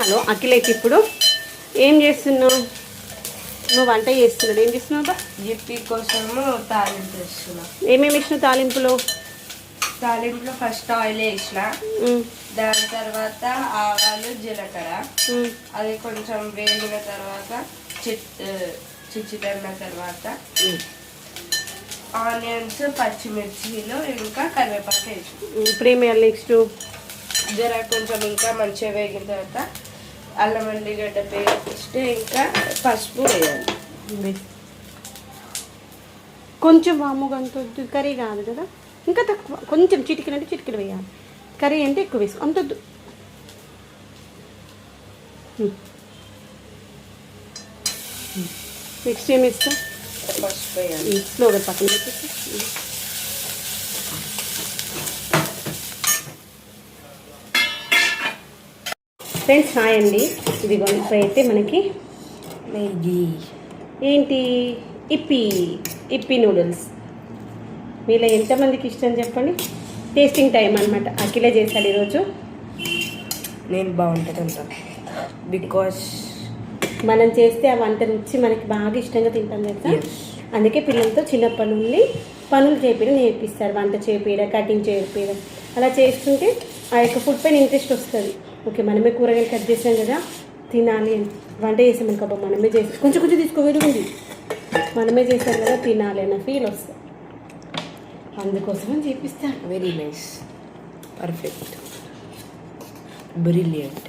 Hello Akhil అయితే ఇప్పుడు ఏం చేస్తున్నావు? నువ్వు వంట చేస్తున్నావు. ఏం చేస్తున్నావు బా? జిప్పి కోసము తాలింపు వేస్తున్నా. ఏమేమి వేసినావు తాలింపులో? తాలింపులో ఫస్ట్ ఆయిల్ వేసిన, దాని తర్వాత ఆవాలు జీలకర్ర, అది కొంచెం వేగిన తర్వాత చిచ్చిటన్న తర్వాత ఆనియన్స్ పచ్చిమిర్చిలు ఇంకా కరివేపాకు వేసి ఇప్పుడు ఏం వేయాలి నెక్స్ట్? జర కొంచెం ఇంకా మంచిగా వేగిన తర్వాత అల్లం వెల్లిగడ్డ పేస్ట్ ఇంకా పసుపు వేయాలి. కొంచెం వాముగా అంత కర్రీ కాదు కదా, ఇంకా తక్కువ, కొంచెం చిటికెలు అంటే చిటికెలు వేయాలి. కర్రీ అంటే ఎక్కువ వేసుకో, అంత వద్దు. నెక్స్ట్ ఏమి ఇస్తాం? పసుపు వేయాలి. స్లోగా పక్కన పెట్టేసి ఫ్రెండ్స్ హాయ్ అండి. ఇది ఇప్పుడు అయితే మనకి మ్యాగీ ఏంటి ఇప్పి నూడిల్స్. మీలో ఎంతమందికి ఇష్టం చెప్పండి? టేస్టింగ్ టైం అనమాట. అఖిలే చేస్తాడు ఈరోజు. నేను బాగుంటుంది అంటాను బికాస్ మనం చేస్తే ఆ వంట రుచి మనకి బాగా ఇష్టంగా తింటాం కదా. అందుకే పిల్లలతో చిన్నప్పటి నుండి పనులు చేపించడం నేర్పిస్తారు. వంట చేపించడం, కటింగ్ చేపించడం, అలా చేస్తుంటే ఆ యొక్క ఫుడ్ పైన ఇంట్రెస్ట్ వస్తుంది. ఓకే మనమే కూరగాయలు కట్ చేసాం కదా, తినాలి అని. వంట చేసాం అనుకో, మనమే చేసి కొంచెం కొంచెం తీసుకోవేది, మనమే చేసాం కదా తినాలి అన్న ఫీల్ వస్తుంది. అందుకోసం చేపిస్తాను. Very nice, perfect, brilliant.